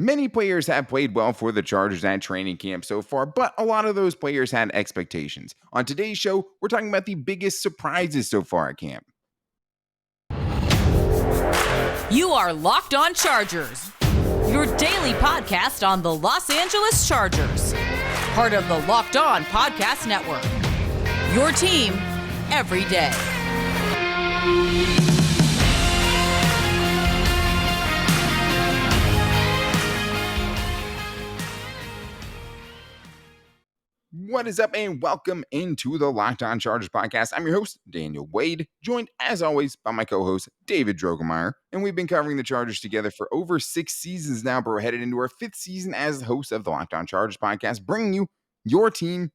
Many players have played well for the Chargers at training camp so far, but a lot of those players had expectations. On today's show, we're talking about the biggest surprises so far at camp. You are Locked On Chargers, your daily podcast on the Los Angeles Chargers, part of the Locked On Podcast Network, your team every day. What is up, and welcome into the Locked On Chargers podcast. I'm your host, Daniel Wade, joined as always by my co-host, David Droegemeier, and we've been covering the Chargers together for over 6 seasons now, but we're headed into our 5th season as the host of the Locked On Chargers podcast, bringing you your team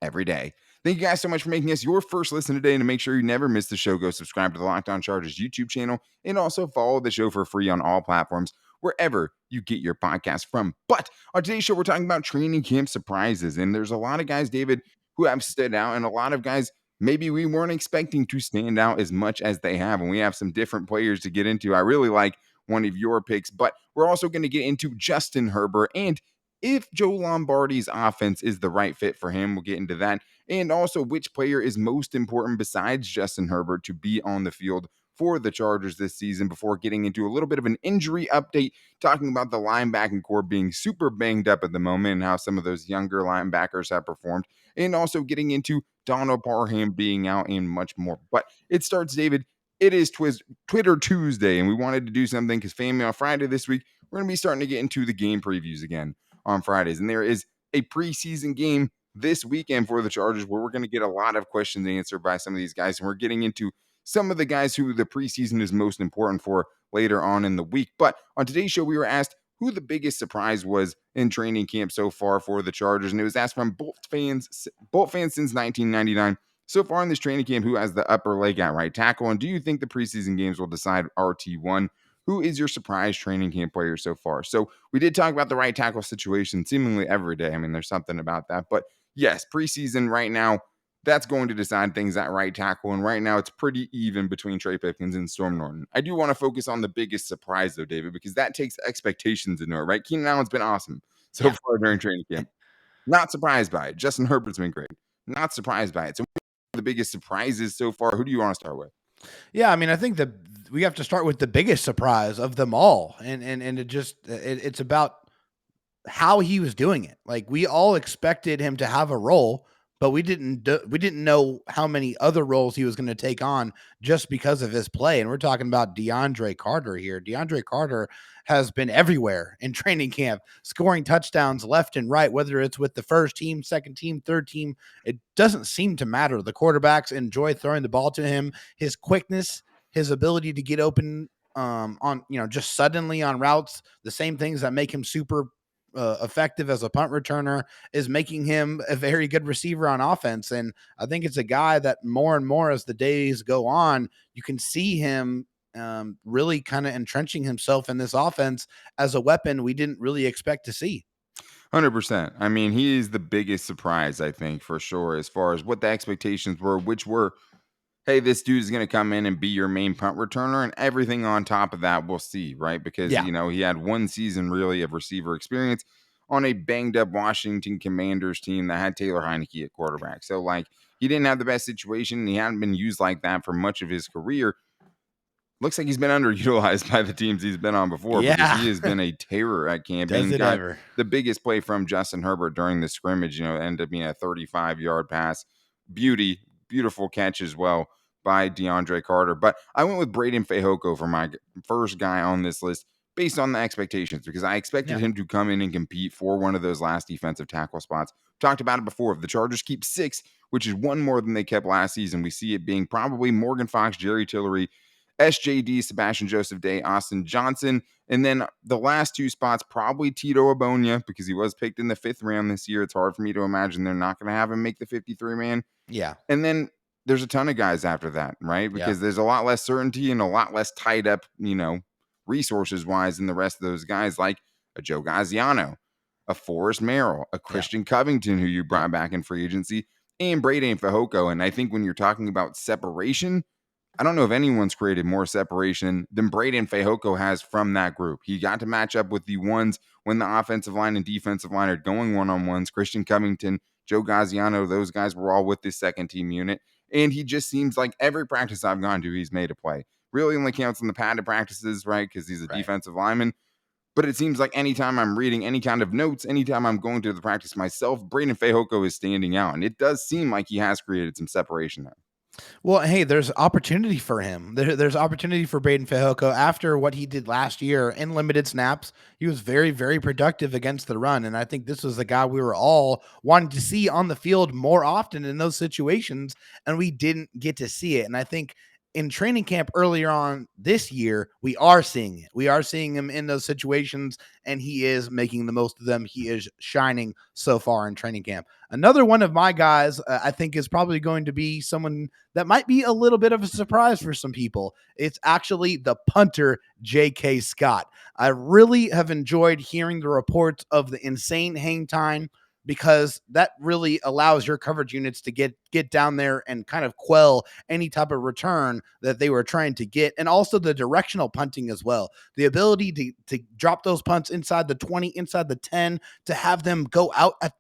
every day. Thank you guys so much for making us your first listen today, and to make sure you never miss the show, go subscribe to the Locked On Chargers YouTube channel, and also follow the show for free on all platforms, wherever you get your podcast from. But on today's show, we're talking about training camp surprises. And there's a lot of guys, David, who have stood out, and a lot of guys maybe we weren't expecting to stand out as much as they have. And we have some different players to get into. I really like one of your picks, but we're also going to get into Justin Herbert and if Joe Lombardi's offense is the right fit for him. We'll get into that. And also which player is most important besides Justin Herbert to be on the field for the Chargers this season, before getting into a little bit of an injury update, talking about the linebacking core being super banged up at the moment and how some of those younger linebackers have performed, and also getting into Donald Parham being out and much more. But it starts, David. It is Twitter Tuesday, and we wanted to do something because family on Friday this week, we're going to be starting to get into the game previews again on Fridays. And there is a preseason game this weekend for the Chargers where we're going to get a lot of questions answered by some of these guys. And we're getting into some of the guys who the preseason is most important for later on in the week. But on today's show, we were asked who the biggest surprise was in training camp so far for the Chargers. And it was asked from Bolt fans since 1999. So far in this training camp, who has the upper leg at right tackle? And do you think the preseason games will decide RT1? Who is your surprise training camp player so far? So we did talk about the right tackle situation seemingly every day. I mean, there's something about that. But yes, preseason right now, that's going to decide things at right tackle. And right now, it's pretty even between Trey Pipkins and Storm Norton. I do want to focus on the biggest surprise, though, David, because that takes expectations into it, right? Keenan Allen's been awesome so far during training camp. Not surprised by it. Justin Herbert's been great. Not surprised by it. So the biggest surprises so far, who do you want to start with? Yeah, I mean, I think that we have to start with the biggest surprise of them all. And it's about how he was doing it. Like, we all expected him to have a role, but we didn't know how many other roles he was going to take on just because of his play. And we're talking about DeAndre Carter here. DeAndre Carter has been everywhere in training camp, scoring touchdowns left and right, whether it's with the first team, second team, third team. It doesn't seem to matter. The quarterbacks enjoy throwing the ball to him. His quickness, his ability to get open on, just suddenly on routes, the same things that make him super effective as a punt returner is making him a very good receiver on offense. And I think it's a guy that more and more as the days go on, you can see him really kind of entrenching himself in this offense as a weapon we didn't really expect to see. 100%. I mean, he is the biggest surprise, I think, for sure, as far as what the expectations were, which were, hey, this dude is going to come in and be your main punt returner, and everything on top of that we'll see, right? Because, he had one season really of receiver experience on a banged-up Washington Commanders team that had Taylor Heineke at quarterback. So, he didn't have the best situation, and he hadn't been used like that for much of his career. Looks like he's been underutilized by the teams he's been on before, because he has been a terror at camp. Does it ever. The biggest play from Justin Herbert during the scrimmage, ended up being a 35-yard pass. Beautiful catch as well by DeAndre Carter. But I went with Braden Fehoko for my first guy on this list based on the expectations, because I expected him to come in and compete for one of those last defensive tackle spots. Talked about it before. If the Chargers keep 6, which is one more than they kept last season, we see it being probably Morgan Fox, Jerry Tillery, SJD, Sebastian Joseph Day, Austin Johnson. And then the last 2 spots, probably Tito Abonia, because he was picked in the 5th round this year. It's hard for me to imagine they're not going to have him make the 53-man. Yeah. And then there's a ton of guys after that, right? Because there's a lot less certainty and a lot less tied up, resources-wise than the rest of those guys, like a Joe Gaziano, a Forrest Merrill, a Christian Covington, who you brought back in free agency, and Braden Fehoko. And I think when you're talking about separation, I don't know if anyone's created more separation than Braden Fehoko has from that group. He got to match up with the ones when the offensive line and defensive line are going one-on-ones. Christian Covington, Joe Gaziano, those guys were all with this second team unit. And he just seems like every practice I've gone to, he's made a play. Really only counts in the padded practices, right? Because he's a defensive lineman. But it seems like anytime I'm reading any kind of notes, anytime I'm going to the practice myself, Braden Fehoko is standing out. And it does seem like he has created some separation there. Well, hey, there's opportunity for him. There's opportunity for Braden Fehoko after what he did last year in limited snaps. He was very, very productive against the run. And I think this was the guy we were all wanting to see on the field more often in those situations, and we didn't get to see it. And I think in training camp earlier on this year, we are seeing it. We are seeing him in those situations, and he is making the most of them. He is shining so far in training camp. Another one of my guys, I think, is probably going to be someone that might be a little bit of a surprise for some people. It's actually the punter, J.K. Scott. I really have enjoyed hearing the reports of the insane hang time, because that really allows your coverage units to get down there and kind of quell any type of return that they were trying to get. And also the directional punting as well. The ability to drop those punts inside the 20, inside the 10, to have them go out at,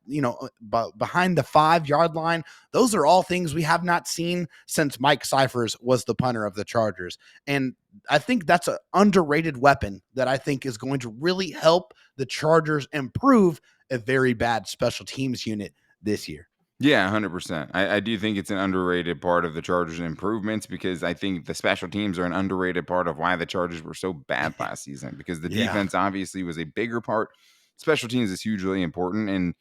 behind the 5-yard line. Those are all things we have not seen since Mike Cyphers was the punter of the Chargers. And I think that's an underrated weapon that I think is going to really help the Chargers improve a very bad special teams unit this year. Yeah, 100%. I do think it's an underrated part of the Chargers' improvements, because I think the special teams are an underrated part of why the Chargers were so bad last season, because the defense obviously was a bigger part. Special teams is hugely important, and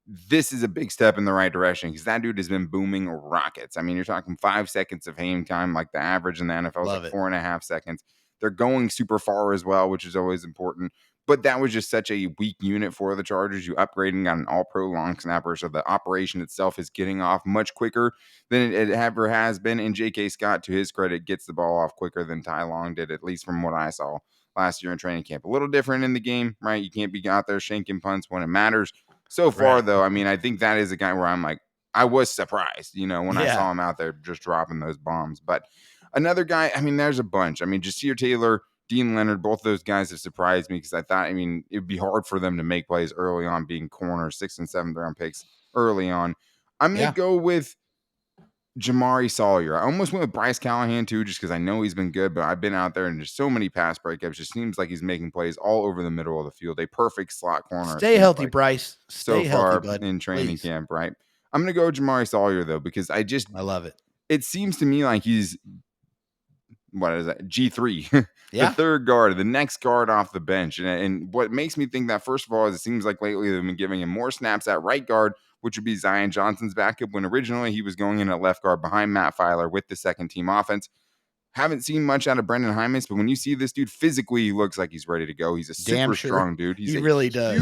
this is a big step in the right direction, because that dude has been booming rockets. I mean, you're talking 5 seconds of hang time, like the average in the NFL is like 4.5 seconds. They're going super far as well, which is always important. But that was just such a weak unit for the Chargers. You upgrading on an all-pro long snapper, so the operation itself is getting off much quicker than it ever has been. And J.K. Scott, to his credit, gets the ball off quicker than Ty Long did, at least from what I saw last year in training camp. A little different in the game, right? You can't be out there shanking punts when it matters. So far, though, I mean, I think that is a guy where I'm like, I was surprised, when I saw him out there just dropping those bombs. But another guy, I mean, there's a bunch. I mean, Jasir Taylor, Dean Leonard, both those guys have surprised me, because I thought, it would be hard for them to make plays early on, being corners, 6th and 7th round picks early on. I'm going to go with Jamari Sawyer. I almost went with Bryce Callahan too, just because I know he's been good, but I've been out there and just so many pass breakups. Just seems like he's making plays all over the middle of the field. A perfect slot corner. Stay healthy, Bryce. Stay far healthy, bud. in training camp, right? I'm going to go Jamari Sawyer though, because I love it. It seems to me like he's, what is that? G3, the third guard, the next guard off the bench. And what makes me think that, first of all, is it seems like lately they've been giving him more snaps at right guard, which would be Zion Johnson's backup, when originally he was going in at left guard behind Matt Filer with the second team offense. Haven't seen much out of Brendan Hymas, but when you see this dude physically, he looks like he's ready to go. He's a super strong dude. He really does.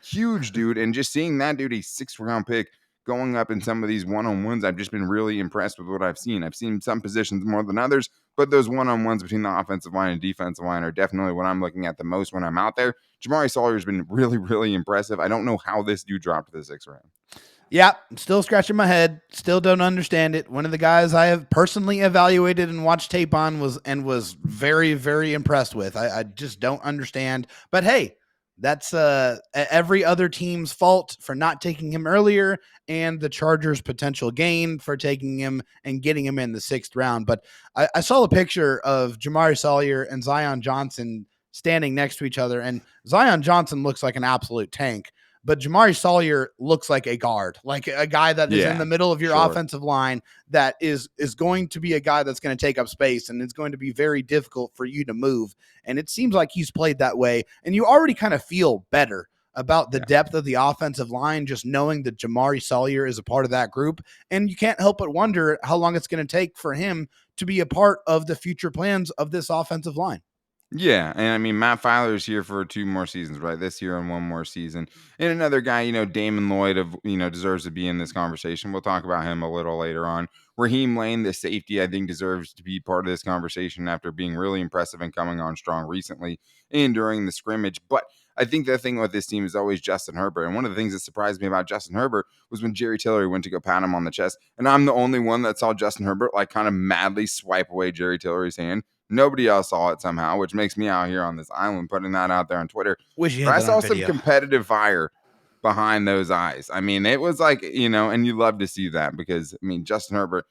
Huge dude. And just seeing that dude, a 6th round pick, going up in some of these one-on-ones, I've just been really impressed with what I've seen. I've seen some positions more than others, but those one-on-ones between the offensive line and defensive line are definitely what I'm looking at the most when I'm out there. Jamari Sawyer has been really, really impressive. I don't know how this dude dropped to the 6th round. Yeah, still scratching my head. Still don't understand it. One of the guys I have personally evaluated and watched tape on was very, very impressed with. I just don't understand. But hey, that's every other team's fault for not taking him earlier, and the Chargers' potential gain for taking him and getting him in the 6th round. But I saw a picture of Jamari Sawyer and Zion Johnson standing next to each other, and Zion Johnson looks like an absolute tank, but Jamari Sawyer looks like a guard, like a guy that is in the middle of your offensive line, that is going to be a guy that's going to take up space, and it's going to be very difficult for you to move. And it seems like he's played that way. And you already kind of feel better about the depth of the offensive line, just knowing that Jamari Sawyer is a part of that group. And you can't help but wonder how long it's going to take for him to be a part of the future plans of this offensive line. Yeah, and I mean, Matt Filer's here for 2 more seasons, right? This year and 1 more season. And another guy, Damon Lloyd deserves to be in this conversation. We'll talk about him a little later on. Raheem Lane, the safety, I think deserves to be part of this conversation after being really impressive and coming on strong recently and during the scrimmage. But I think the thing with this team is always Justin Herbert. And one of the things that surprised me about Justin Herbert was when Jerry Tillery went to go pat him on the chest. And I'm the only one that saw Justin Herbert like kind of madly swipe away Jerry Tillery's hand. Nobody else saw it somehow, which makes me out here on this island putting that out there on Twitter. Wish you But had I that saw on some video. competitive fire behind those eyes. I mean, it was like, and you love to see that because, I mean, Justin Herbert,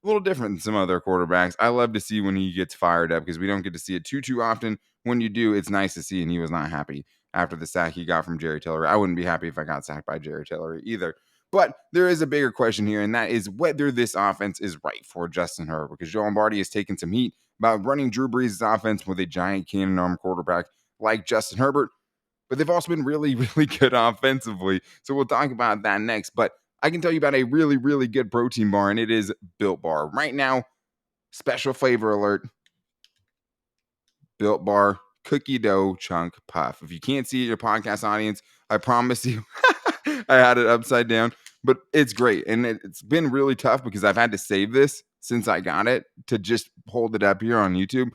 a little different than some other quarterbacks. I love to see when he gets fired up because we don't get to see it too often. When you do, it's nice to see, and he was not happy after the sack he got from Jerry Tillery. I wouldn't be happy if I got sacked by Jerry Tillery either. But there is a bigger question here, and that is whether this offense is right for Justin Herbert, because Joe Lombardi has taken some heat about running Drew Brees' offense with a giant cannon arm quarterback like Justin Herbert. But they've also been really, really good offensively. So we'll talk about that next. But I can tell you about a really, really good protein bar, and it is Built Bar. Right now, special flavor alert, Built Bar cookie dough chunk puff. If you can't see it, your podcast audience, I promise you, I had it upside down, but it's great. And it's been really tough because I've had to save this since I got it to just hold it up here on YouTube.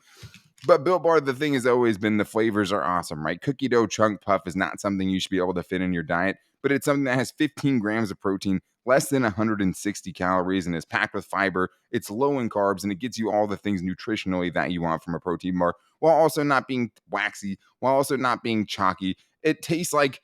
But Built Bar, the thing has always been the flavors are awesome, right? Cookie dough chunk puff is not something you should be able to fit in your diet, but it's something that has 15 grams of protein, less than 160 calories, and is packed with fiber. It's low in carbs, and it gets you all the things nutritionally that you want from a protein bar, while also not being waxy, while also not being chalky. It tastes like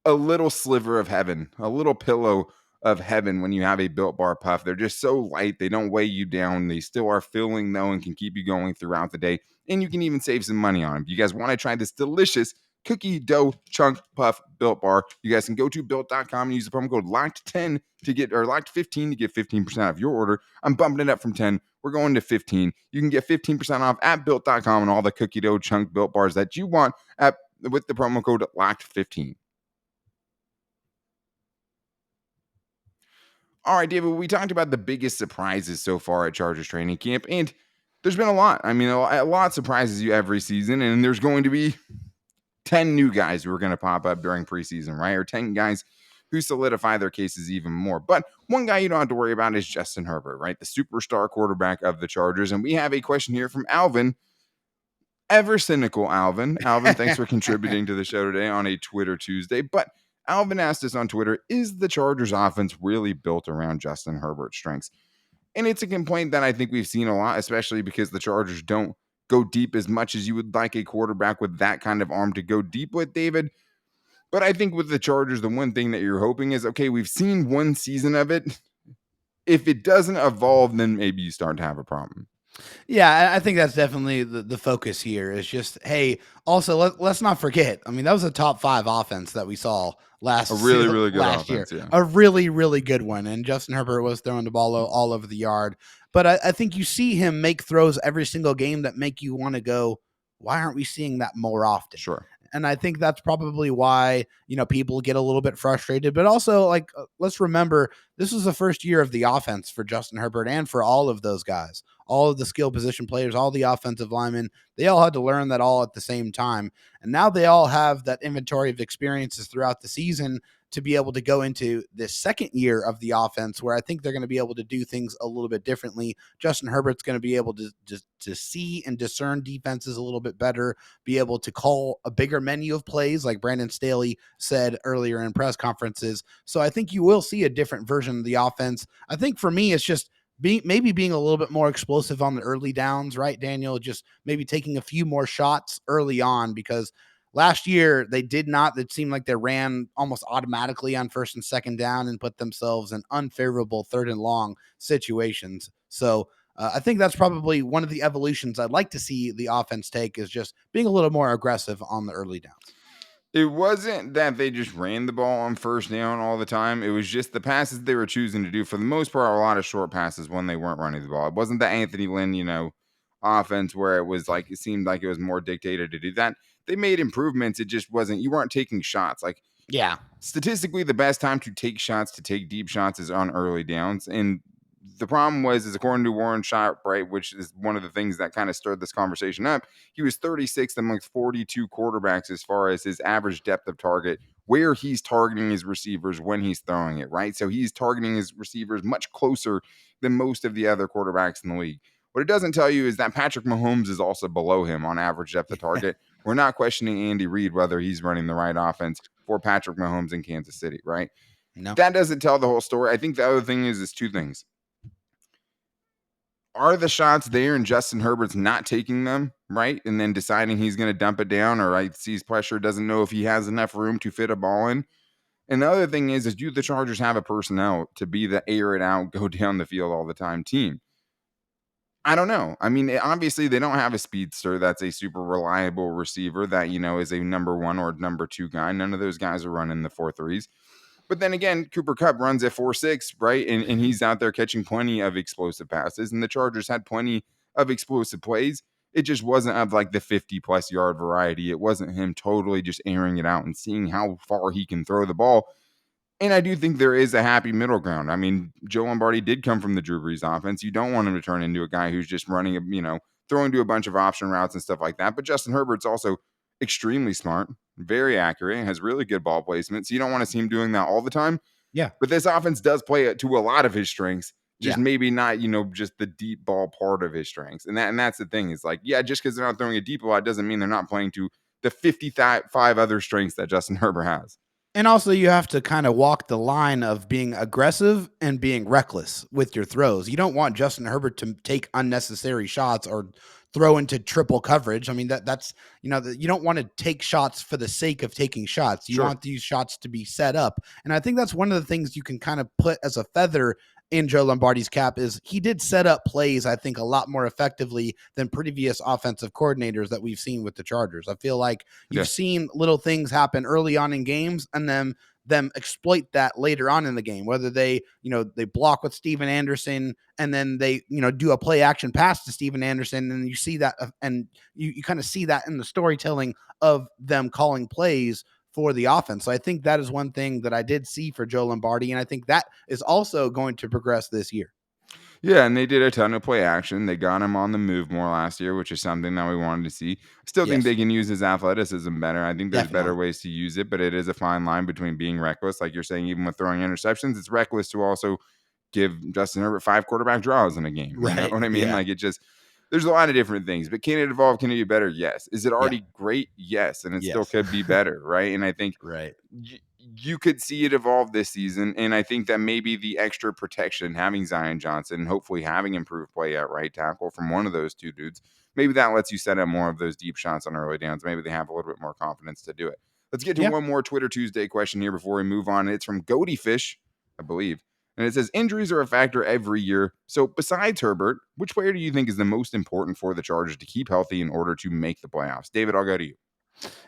a little sliver of heaven, a little pillow of heaven when you have a Built Bar puff. They're just so light. They don't weigh you down. They still are filling though and can keep you going throughout the day. And you can even save some money on them. If you guys want to try this delicious cookie dough chunk puff Built Bar, you guys can go to built.com and use the promo code LOCKED10 to get, or LOCKED15 to get 15% off your order. I'm bumping it up from 10. We're going to 15. You can get 15% off at built.com and all the cookie dough chunk Built Bars that you want with the promo code LOCKED15. All right, David, we talked about the biggest surprises so far at Chargers training camp, and there's been a lot. I mean, a lot surprises you every season, and there's going to be 10 new guys who are going to pop up during preseason, right? Or 10 guys who solidify their cases even more. But one guy you don't have to worry about is Justin Herbert, right? The superstar quarterback of the Chargers. And we have a question here from Alvin, ever cynical Alvin. Alvin, thanks for contributing to the show today on a Twitter Tuesday. But Alvin asked us on Twitter, is the Chargers offense really built around Justin Herbert's strengths? And it's a complaint that I think we've seen a lot, especially because the Chargers don't go deep as much as you would like a quarterback with that kind of arm to go deep with, David. But I think with the Chargers, the one thing that you're hoping is, okay, we've seen one season of it. If it doesn't evolve, then maybe you start to have a problem. Yeah, I think that's definitely the focus here is just, hey, also let's not forget. I mean, that was a top 5 offense that we saw last really good last offense, year. yeah. A really, really good one. And Justin Herbert was throwing the ball all over the yard. But I think you see him make throws every single game that make you want to go, why aren't we seeing that more often? Sure. And I think that's probably why, people get a little bit frustrated. But also, let's remember, this was the first year of the offense for Justin Herbert and for all of those guys, all of the skill position players, all the offensive linemen. They all had to learn that all at the same time. And now they all have that inventory of experiences throughout the season to be able to go into this second year of the offense where I think they're going to be able to do things a little bit differently. Justin Herbert's going to be able to see and discern defenses a little bit better, be able to call a bigger menu of plays like Brandon Staley said earlier in press conferences. So I think you will see a different version of the offense. I think for me, it's just maybe being a little bit more explosive on the early downs, right, Daniel? Just maybe taking a few more shots early on, because last year they did not. It seemed like they ran almost automatically on first and second down and put themselves in unfavorable third and long situations. So I think that's probably one of the evolutions I'd like to see the offense take, is just being a little more aggressive on the early downs. It wasn't that they just ran the ball on first down all the time. It was just the passes they were choosing to do, for the most part, a lot of short passes when they weren't running the ball. It wasn't the Anthony Lynn, offense where it was like, it seemed like it was more dictated to do that. They made improvements. It just wasn't, you weren't taking shots. Like, yeah, statistically, the best time to take shots, to take deep shots, is on early downs. And the problem is according to Warren Sharp, right, which is one of the things that kind of stirred this conversation up, he was 36th amongst 42 quarterbacks as far as his average depth of target, where he's targeting his receivers when he's throwing it, right? So he's targeting his receivers much closer than most of the other quarterbacks in the league. What it doesn't tell you is that Patrick Mahomes is also below him on average depth of target, We're not questioning Andy Reid whether he's running the right offense for Patrick Mahomes in Kansas City, right? No. That doesn't tell the whole story. I think the other thing is two things. Are the shots there and Justin Herbert's not taking them, right? And then deciding he's going to dump it down, or right, sees pressure, doesn't know if he has enough room to fit a ball in. And the other thing is do the Chargers have a personnel to be the air it out, go down the field all the time team? I don't know. I mean, obviously they don't have a speedster that's a super reliable receiver that, is a number 1 or number 2 guy. None of those guys are running the 4.3s. But then again, Cooper Kupp runs at 4.6, right? And he's out there catching plenty of explosive passes. And the Chargers had plenty of explosive plays. It just wasn't of like the 50-plus yard variety. It wasn't him totally just airing it out and seeing how far he can throw the ball. And I do think there is a happy middle ground. I mean, Joe Lombardi did come from the Drew Brees offense. You don't want him to turn into a guy who's just running, throwing to a bunch of option routes and stuff like that. But Justin Herbert's also extremely smart, very accurate, has really good ball placement. So you don't want to see him doing that all the time. Yeah. But this offense does play it to a lot of his strengths, just maybe not, just the deep ball part of his strengths. And that's the thing is like, yeah, just because they're not throwing a deep a lot doesn't mean they're not playing to the 55 other strengths that Justin Herbert has. And also, you have to kind of walk the line of being aggressive and being reckless with your throws. You don't want Justin Herbert to take unnecessary shots or throw into triple coverage. I mean, that's you don't want to take shots for the sake of taking shots. You want these shots to be set up. And I think that's one of the things you can kind of put as a feather in Joe Lombardi's cap is he did set up plays, I think, a lot more effectively than previous offensive coordinators that we've seen with the Chargers. I feel like you've seen little things happen early on in games and then them exploit that later on in the game, whether they block with Steven Anderson and then they, do a play action pass to Steven Anderson. And you see that and you kind of see that in the storytelling of them calling plays for the offense. So I think that is one thing that I did see for Joe Lombardi. And I think that is also going to progress this year. Yeah, and they did a ton of play action. They got him on the move more last year, which is something that we wanted to see. Still think they can use his athleticism better. I think there's better ways to use it, but it is a fine line between being reckless, like you're saying, even with throwing interceptions. It's reckless to also give Justin Herbert 5 quarterback draws in a game. You know what I mean? Like there's a lot of different things, but can it evolve? Can it be better? Yes. Is it already great? Yes. And it still could be better, right? And I think you could see it evolve this season. And I think that maybe the extra protection, having Zion Johnson, and hopefully having improved play at right tackle from one of those two dudes, maybe that lets you set up more of those deep shots on early downs. Maybe they have a little bit more confidence to do it. Let's get to one more Twitter Tuesday question here before we move on. It's from Goaty Fish, I believe. And it says, injuries are a factor every year. So besides Herbert, which player do you think is the most important for the Chargers to keep healthy in order to make the playoffs? David, I'll go to you.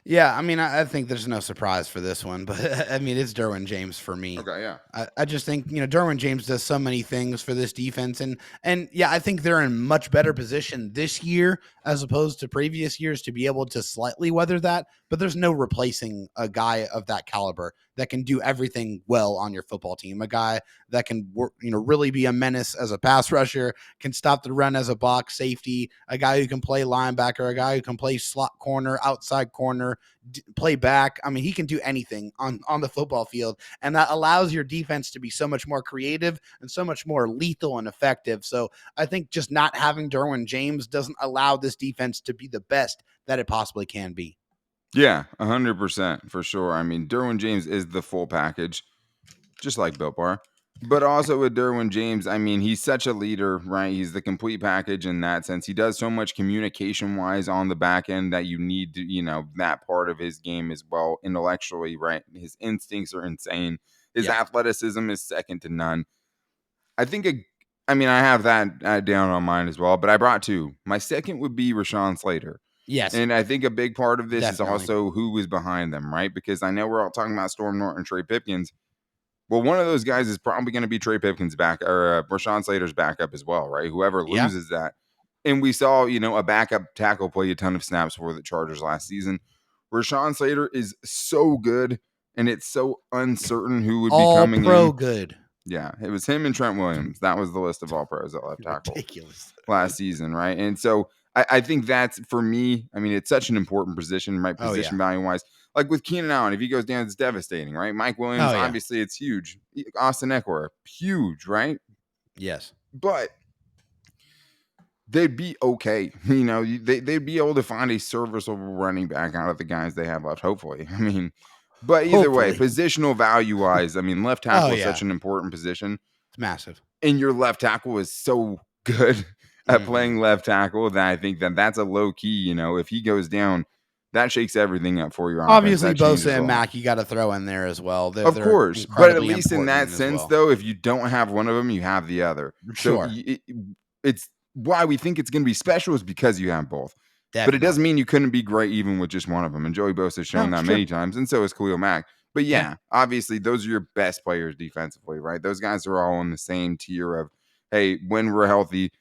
Yeah, I mean, I think there's no surprise for this one, but I mean, it's Derwin James for me. Okay, yeah. I just think, Derwin James does so many things for this defense. And yeah, I think they're in much better position this year as opposed to previous years to be able to slightly weather that. But there's no replacing a guy of that caliber that can do everything well on your football team. A guy that can work, really be a menace as a pass rusher, can stop the run as a box safety, a guy who can play linebacker, a guy who can play slot corner, outside corner, play back. I mean, he can do anything on the football field, and that allows your defense to be so much more creative and so much more lethal and effective. So I think just not having Derwin James doesn't allow this defense to be the best that it possibly can be. Yeah, 100% for sure. I mean, Derwin James is the full package, just like Built Bar. But also with Derwin James, I mean, he's such a leader, right? He's the complete package in that sense. He does so much communication-wise on the back end that you need to, that part of his game as well, intellectually, right? His instincts are insane. His athleticism is second to none. I think, I have that down on mine as well, but I brought two. My second would be Rashawn Slater. Yes. And I think a big part of this is also who was behind them, right? Because I know we're all talking about Storm Norton, Trey Pipkins. Well, one of those guys is probably going to be Trey Pipkins' back or Rashawn Slater's backup as well, right? Whoever loses that. And we saw, a backup tackle play a ton of snaps for the Chargers last season. Rashawn Slater is so good, and it's so uncertain who would be coming all-pro in. good. Yeah, it was him and Trent Williams. That was the list of all pros at left tackle last season, right? And so I think that's, for me, it's such an important position, right? Position value-wise. Like with Keenan Allen, if he goes down, it's devastating, right? Mike Williams, obviously, it's huge. Austin Eckler, huge, right? Yes. But they'd be okay. They'd be able to find a serviceable running back out of the guys they have left, hopefully. I mean, but either way, Hopefully. positional value wise, I mean, left Oh, tackle is yeah. such an important position. It's massive. And your left tackle is so good at playing left tackle that I think that's a low key, if he goes down, that shakes everything up for your offense. Obviously, That changes Bosa a and lot. Mack, you got to throw in there as well. Of course, but at incredibly least in that important as sense, well. though, if you don't have one of them, you have the other. Sure. So it's why we think it's going to be special is because you have both. But Definitely. it doesn't mean you couldn't be great even with just one of them. And Joey Bosa has shown No, that it's many true. times, and so has Khalil Mack. But Yeah. yeah, obviously, those are your best players defensively, right? Those guys are all in the same tier of, hey, when we're healthy,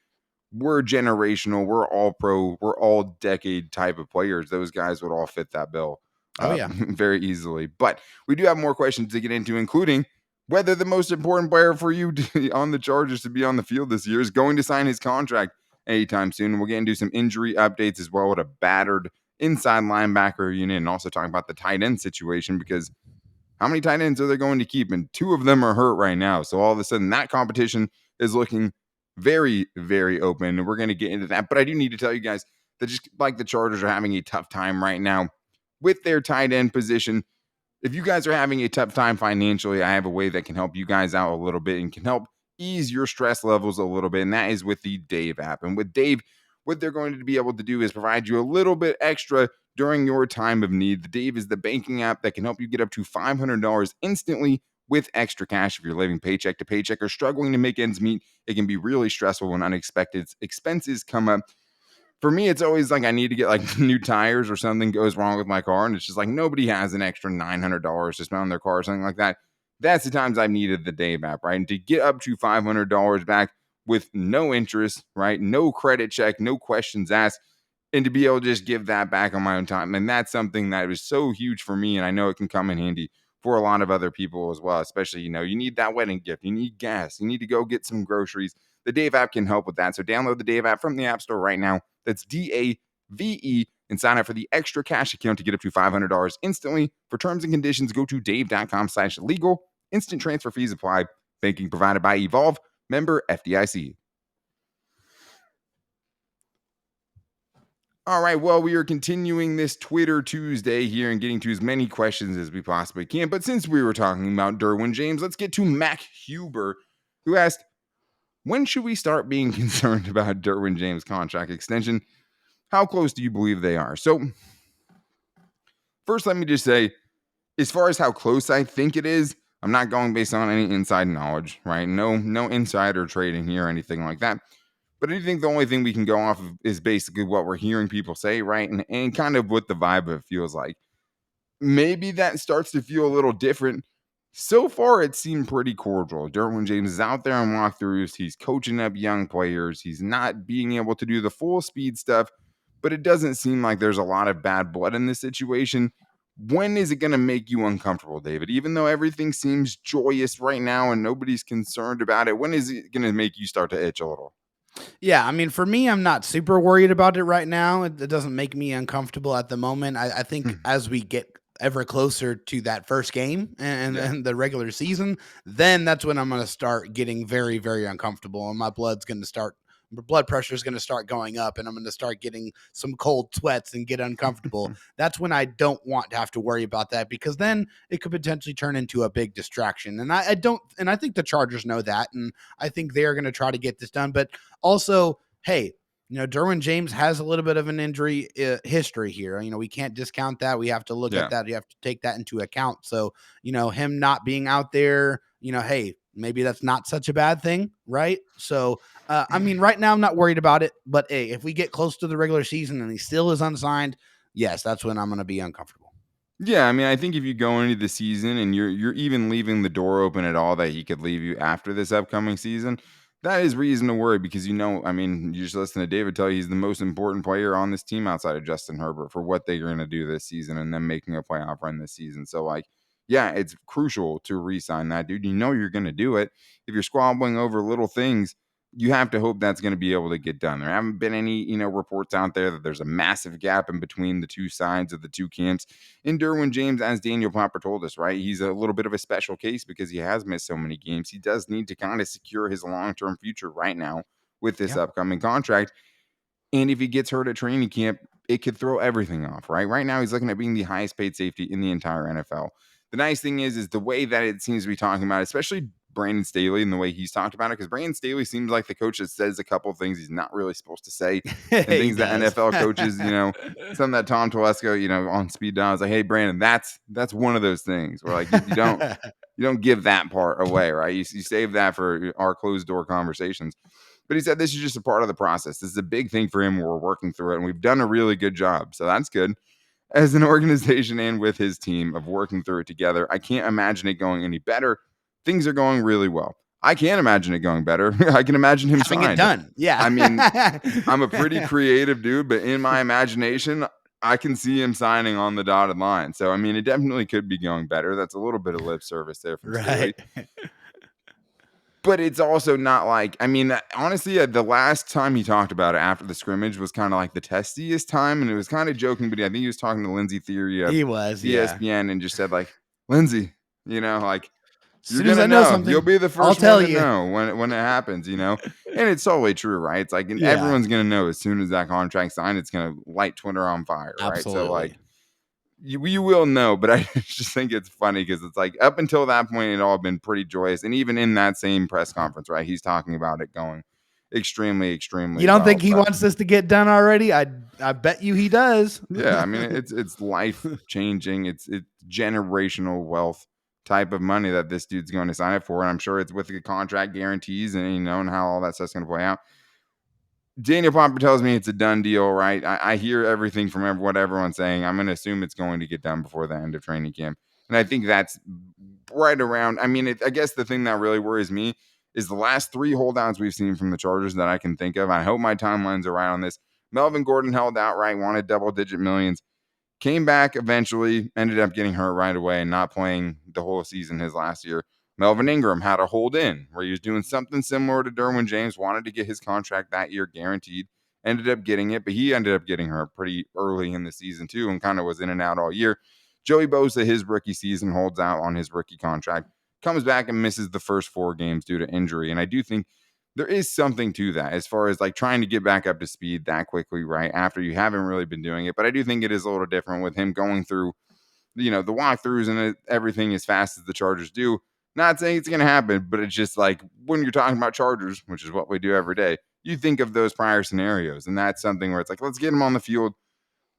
we're generational, we're all pro, we're all decade type of players. Those guys would all fit that bill very easily. But we do have more questions to get into, including whether the most important player for you on the Chargers to be on the field this year is going to sign his contract anytime soon. We'll get into some injury updates as well with a battered inside linebacker unit, and also talk about the tight end situation, because how many tight ends are they going to keep? And two of them are hurt right now. So all of a sudden that competition is looking very, very open. And we're going to get into that. But I do need to tell you guys that just like the Chargers are having a tough time right now with their tight end position. If you guys are having a tough time financially, I have a way that can help you guys out a little bit and can help ease your stress levels a little bit. And that is with the Dave app. And with Dave, what they're going to be able to do is provide you a little bit extra during your time of need. The Dave is the banking app that can help you get up to $500 instantly with extra cash. If you're living paycheck to paycheck or struggling to make ends meet, it can be really stressful when unexpected expenses come up. For me, it's always like I need to get like new tires or something goes wrong with my car. And it's just like nobody has an extra $900 to spend on their car or something like that. That's the times I've needed the Dave app, right? And to get up to $500 back with no interest, right? No credit check, no questions asked, and to be able to just give that back on my own time. And that's something that was so huge for me. And I know it can come in handy for a lot of other people as well, especially, you need that wedding gift, you need gas, you need to go get some groceries. The Dave app can help with that. So download the Dave app from the App Store right now. That's DAVE, and sign up for the extra cash account to get up to $500 instantly. For terms and conditions, go to dave.com/legal. Instant transfer fees apply. Banking provided by Evolve. Member FDIC. All right, well, we are continuing this Twitter Tuesday here and getting to as many questions as we possibly can. But since we were talking about Derwin James, let's get to Mac Huber, who asked, when should we start being concerned about Derwin James' contract extension? How close do you believe they are? So first, let me just say, as far as how close I think it is, I'm not going based on any inside knowledge, right? No insider trading here or anything like that. But I do think the only thing we can go off of is basically what we're hearing people say, right? And kind of what the vibe of it feels like. Maybe that starts to feel a little different. So far, it seemed pretty cordial. Derwin James is out there on walkthroughs. He's coaching up young players. He's not being able to do the full speed stuff, but it doesn't seem like there's a lot of bad blood in this situation. When is it going to make you uncomfortable, David? Even though everything seems joyous right now and nobody's concerned about it, when is it going to make you start to itch a little? Yeah, I mean, for me, I'm not super worried about it right now. It doesn't make me uncomfortable at the moment. I think as we get ever closer to that first game and the regular season, then that's when I'm going to start getting very, very uncomfortable, and my blood pressure is going to start going up, and I'm going to start getting some cold sweats and get uncomfortable. That's when I don't want to have to worry about that, because then it could potentially turn into a big distraction. And I think the Chargers know that, and I think they're going to try to get this done. But also, hey, Derwin James has a little bit of an injury history here. We can't discount that. We have to look at that. You have to take that into account. So, him not being out there, hey, maybe that's not such a bad thing, right? So, I mean, right now I'm not worried about it, but hey, if we get close to the regular season and he still is unsigned, yes, that's when I'm going to be uncomfortable. Yeah, I mean, I think if you go into the season and you're even leaving the door open at all that he could leave you after this upcoming season, that is reason to worry, because I mean, you just listen to David tell you he's the most important player on this team outside of Justin Herbert for what they're going to do this season and then making a playoff run this season. So, like, yeah, it's crucial to re-sign that dude. You're going to do it. If you're squabbling over little things, you have to hope that's going to be able to get done. There haven't been any, reports out there that there's a massive gap in between the two sides of the two camps. And Derwin James, as Daniel Popper told us, right, he's a little bit of a special case because he has missed so many games. He does need to kind of secure his long-term future right now with this upcoming contract. And if he gets hurt at training camp, it could throw everything off, right? Right now, he's looking at being the highest paid safety in the entire NFL. The nice thing is the way that it seems to be talking about, especially Brandon Staley and the way he's talked about it, because Brandon Staley seems like the coach that says a couple of things he's not really supposed to say, and things that NFL coaches, some that Tom Telesco, on speed dial is like, hey, Brandon, that's one of those things where like you don't give that part away, right? You save that for our closed door conversations. But he said this is just a part of the process. This is a big thing for him. We're working through it, and we've done a really good job. So that's good. As an organization and with his team of working through it together, I can't imagine it going any better. Things are going really well. I can't imagine it going better. I can imagine him having signed. it done. Yeah. I mean, I'm a pretty creative dude, but in my imagination, I can see him signing on the dotted line. So, I mean, it definitely could be going better. That's a little bit of lip service there from Staley. But it's also not like, I mean, honestly, the last time he talked about it after the scrimmage was kind of like the testiest time. And it was kind of joking, but I think he was talking to Lindsey Theory of he was, ESPN and just said like, Lindsey, like, you're going to know. something, you'll be the first one to know when it happens, And it's totally true, right? It's like everyone's going to know as soon as that contract signed, it's going to light Twitter on fire, Absolutely. right? So like, you will know, but I just think it's funny because it's like up until that point, it all been pretty joyous. And even in that same press conference, right, he's talking about it going extremely, extremely You don't well, think he wants this to get done already? I bet you he does. Yeah, I mean, it's life-changing. It's generational wealth type of money that this dude's going to sign up for. And I'm sure it's with the contract guarantees and, and how all that stuff's going to play out. Daniel Popper tells me it's a done deal, right? I hear everything from what everyone's saying. I'm going to assume it's going to get done before the end of training camp. And I think that's right around. I mean, I guess the thing that really worries me is the last 3 holdouts we've seen from the Chargers that I can think of. I hope my timelines are right on this. Melvin Gordon held out, right? Wanted double-digit millions. Came back eventually, ended up getting hurt right away and not playing the whole season his last year. Melvin Ingram had a hold in where he was doing something similar to Derwin James, wanted to get his contract that year guaranteed, ended up getting it, but he ended up getting hurt pretty early in the season too and kind of was in and out all year. Joey Bosa, his rookie season, holds out on his rookie contract, comes back and misses the first 4 games due to injury. And I do think there is something to that as far as like trying to get back up to speed that quickly, right? After you haven't really been doing it. But I do think it is a little different with him going through, the walkthroughs and everything as fast as the Chargers do. Not saying it's going to happen, but it's just like when you're talking about Chargers, which is what we do every day, you think of those prior scenarios. And that's something where it's like, let's get him on the field.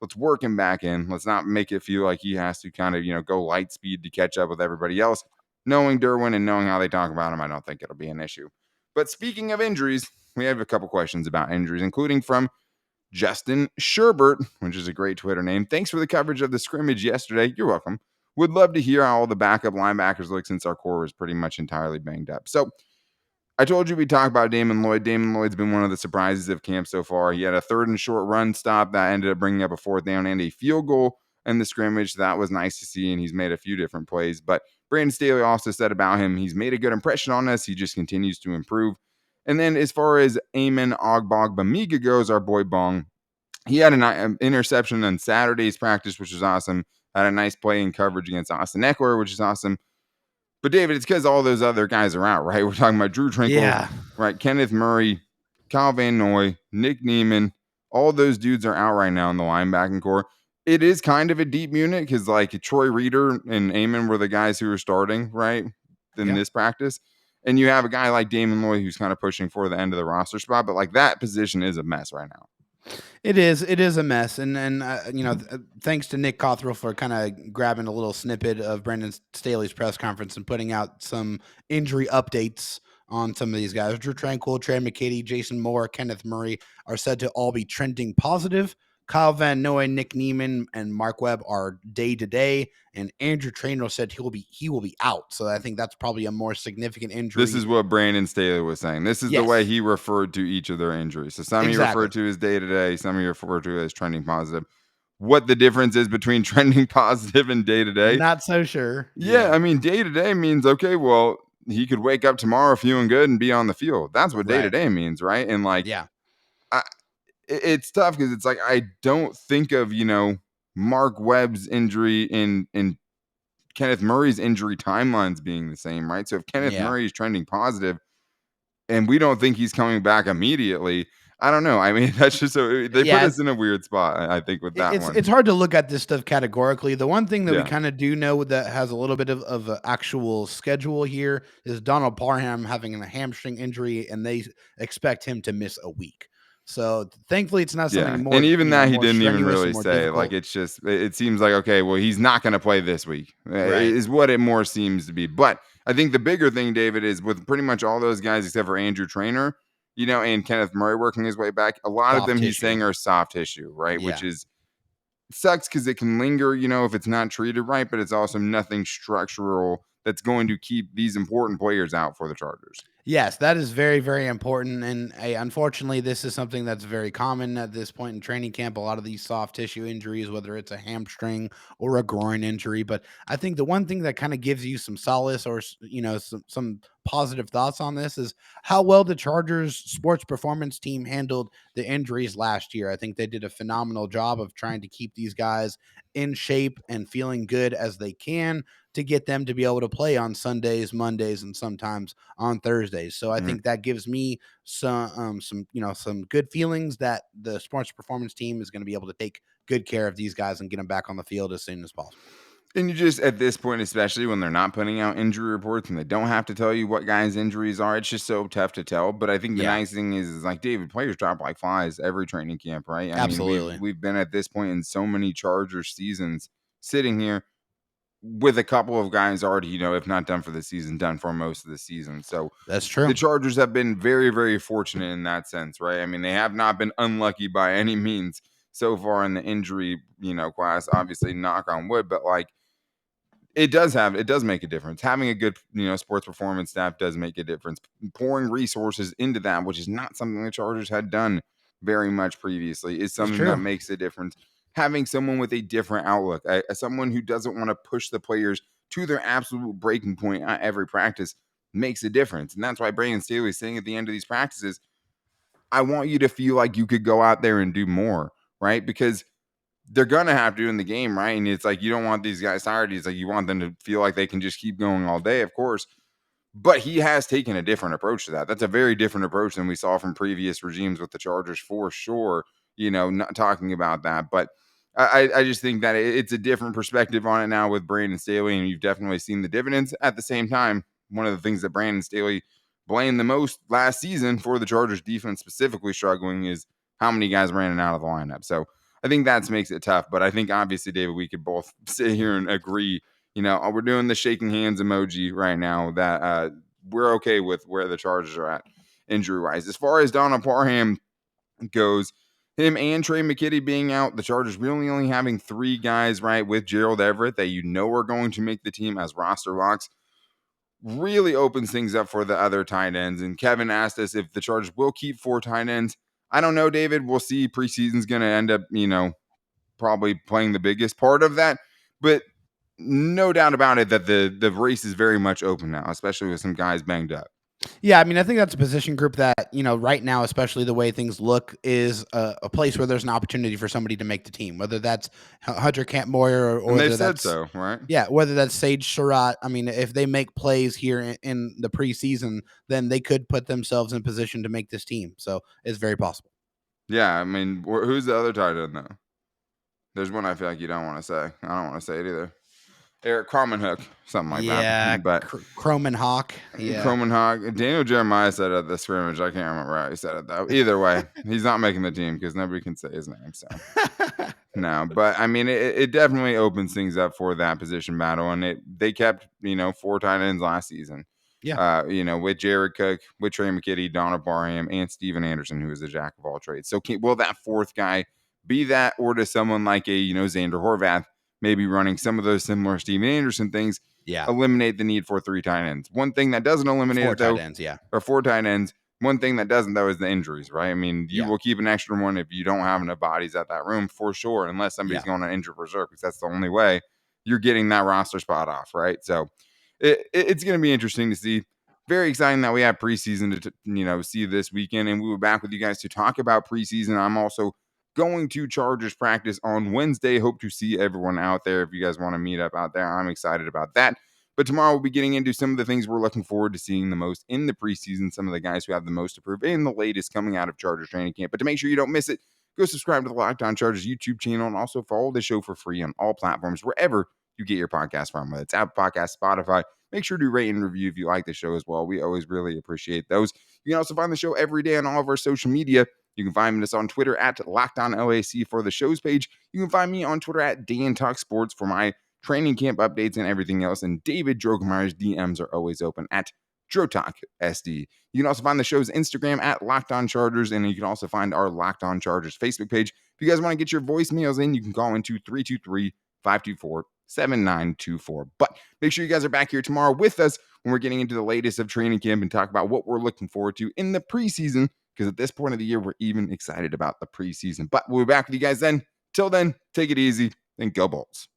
Let's work him back in. Let's not make it feel like he has to kind of, go light speed to catch up with everybody else. Knowing Derwin and knowing how they talk about him, I don't think it'll be an issue. But speaking of injuries, we have a couple questions about injuries, including from Justin Sherbert, which is a great Twitter name. Thanks for the coverage of the scrimmage yesterday. You're welcome. Would love to hear how all the backup linebackers look since our core was pretty much entirely banged up. So I told you we'd talk about Damon Lloyd. Damon Lloyd's been one of the surprises of camp so far. He had a 3rd and short run stop that ended up bringing up a 4th down and a field goal in the scrimmage. That was nice to see, and he's made a few different plays. But Brandon Staley also said about him, he's made a good impression on us. He just continues to improve. And then as far as Amen Ogbogbamiga goes, our boy Bong, he had an interception on Saturday's practice, which was awesome. Had a nice play in coverage against Austin Eckler, which is awesome. But David, it's because all those other guys are out, right? We're talking about Drew Tranquill, right? Kenneth Murray, Kyle Van Noy, Nick Niemann. All those dudes are out right now in the linebacking core. It is kind of a deep unit because like Troy Reeder and Amen were the guys who were starting, right, in this practice. And you have a guy like Damon Lloyd who's kind of pushing for the end of the roster spot. But like that position is a mess right now. It is a mess. And thanks to Nick Cothrell for kind of grabbing a little snippet of Brandon Staley's press conference and putting out some injury updates on some of these guys. Drew Tranquill, Trey McKitty, Jason Moore, Kenneth Murray are said to all be trending positive. Kyle Van Noy, Nick Niemann, and Mark Webb are day-to-day, and Andrew Traynor said he will be out. So I think that's probably a more significant injury. This is what Brandon Staley was saying. This is the way he referred to each of their injuries. So some he referred to as day-to-day, some he referred to as trending positive. What the difference is between trending positive and day-to-day? Not so sure. Yeah, I mean, day-to-day means, okay, well, he could wake up tomorrow feeling good and be on the field. That's what day-to-day means, right? And like, it's tough because it's like I don't think of Mark Webb's injury and Kenneth Murray's injury timelines being the same, right? So if Kenneth Murray is trending positive and we don't think he's coming back immediately, I don't know. I mean, that's just so they put Yeah, us in a weird spot, I think, with that one. it's hard to look at this stuff categorically. The one thing that we Yeah. kind of do know that has a little bit of an actual schedule here is Donald Parham having a hamstring injury, and they expect him to miss a week. So thankfully, it's not Yeah, something more, and even that he more didn't even strenuous really and more say. Like, difficult. it's just it seems like, okay, well, he's not going to play this week, Right. is what it more seems to be. But I think the bigger thing, David, is with pretty much all those guys except for Andrew Traynor, and Kenneth Murray working his way back. A lot of Soft them he's tissue. saying are soft tissue, right? Which Yeah. is sucks because it can linger, if it's not treated right. But it's also nothing structural that's going to keep these important players out for the Chargers. Yes, that is very, very important. And unfortunately, this is something that's very common at this point in training camp. A lot of these soft tissue injuries, whether it's a hamstring or a groin injury. But I think the one thing that kind of gives you some solace or, some positive thoughts on this is how well the Chargers sports performance team handled the injuries last year. I think they did a phenomenal job of trying to keep these guys in shape and feeling good as they can to get them to be able to play on Sundays, Mondays, and sometimes on Thursdays. So I Mhm. think that gives me some good feelings that the sports performance team is going to be able to take good care of these guys and get them back on the field as soon as possible. And you just, at this point, especially when they're not putting out injury reports and they don't have to tell you what guys' injuries are, it's just so tough to tell. But I think the Yeah, nice thing is like, David, players drop like flies every training camp, right? I mean, we've absolutely. we've been at this point in so many Chargers seasons, sitting here with a couple of guys already, if not done for the season, done for most of the season. So That's the true. Chargers have been very, very fortunate in that sense, right? I mean, they have not been unlucky by any means so far in the injury, class. Obviously, knock on wood, but like, it does make a difference. Having a good, sports performance staff does make a difference. Pouring resources into that, which is not something the Chargers had done very much previously, is That's something that true. makes a difference. Having someone with a different outlook, someone who doesn't want to push the players to their absolute breaking point at every practice, makes a difference. And that's why Brandon Staley is saying at the end of these practices, I want you to feel like you could go out there and do more, right? Because they're gonna have to in the game, right? And it's like, you don't want these guys tired. He's like, you want them to feel like they can just keep going all day, of course. But he has taken a different approach to that. That's a very different approach than we saw from previous regimes with the Chargers, for sure. Not talking about that, but I just think that it's a different perspective on it now with Brandon Staley, and you've definitely seen the dividends. At the same time, one of the things that Brandon Staley blamed the most last season for the Chargers defense specifically struggling is how many guys ran in and out of the lineup. So I think that makes it tough. But I think obviously, David, we could both sit here and agree. We're doing the shaking hands emoji right now that we're okay with where the Chargers are at injury wise. As far as Donald Parham goes, him and Trey McKitty being out, the Chargers really only having 3 guys, right, with Gerald Everett that are going to make the team as roster locks, really opens things up for the other tight ends. And Kevin asked us if the Chargers will keep 4 tight ends. I don't know, David. We'll see. Preseason's going to end up, probably playing the biggest part of that. But no doubt about it that the race is very much open now, especially with some guys banged up. Yeah, I mean, I think that's a position group that, right now, especially the way things look, is a place where there's an opportunity for somebody to make the team, whether that's Hunter Campmoyer or And they've whether said that's, so, right? yeah, whether that's Sage Surratt. I mean, if they make plays here in the preseason, then they could put themselves in position to make this team. So it's very possible. Yeah, I mean, who's the other tight end, though? There's one I feel like you don't want to say. I don't want to say it either. Eric Cromenhook, something like that. Yeah, But Chrome and Hawk. Yeah. Cromenhook, Daniel Jeremiah said at the scrimmage. I can't remember how he said it, though. Either way, he's not making the team because nobody can say his name. So no, but I mean, it definitely opens things up for that position battle, and they kept 4 tight ends last season. Yeah. With Jared Cook, with Trey McKitty, Donald Barham, and Steven Anderson, who is a jack of all trades. So will that 4th guy be that, or does someone like a Xander Horvath maybe running some of those similar Steven Anderson things Yeah. eliminate the need for 3 tight ends? One thing that doesn't eliminate 4 it, though, tight ends. Yeah. or 4 tight ends. One thing that doesn't, though, is the injuries, right? I mean, you Yeah. will keep an extra one if you don't have enough bodies at that room, for sure, unless somebody's going on injured reserve, because that's the only way you're getting that roster spot off, right? So it's going to be interesting to see. Very exciting that we have preseason to see this weekend, and we were back with you guys to talk about preseason. I'm also going to Chargers practice on Wednesday. Hope to see everyone out there. If you guys want to meet up out there, I'm excited about that. But tomorrow we'll be getting into some of the things we're looking forward to seeing the most in the preseason, some of the guys who have the most to prove, and the latest coming out of Chargers training camp. But to make sure you don't miss it, go subscribe to the Locked On Chargers YouTube channel and also follow the show for free on all platforms, wherever you get your podcast from, whether it's Apple Podcasts, Spotify. Make sure to rate and review if you like the show as well. We always really appreciate those. You can also find the show every day on all of our social media. You can find us on Twitter at LockedOnLAC for the show's page. You can find me on Twitter at DanTalkSports for my training camp updates and everything else. And David Droegemeier's DMs are always open at DroTalkSD. You can also find the show's Instagram at Locked On Chargers, and you can also find our Locked On Chargers Facebook page. If you guys want to get your voicemails in, you can call into 323-524-7924. But make sure you guys are back here tomorrow with us when we're getting into the latest of training camp and talk about what we're looking forward to in the preseason, because at this point of the year, we're even excited about the preseason. But we'll be back with you guys then. Till then, take it easy and go Bolts.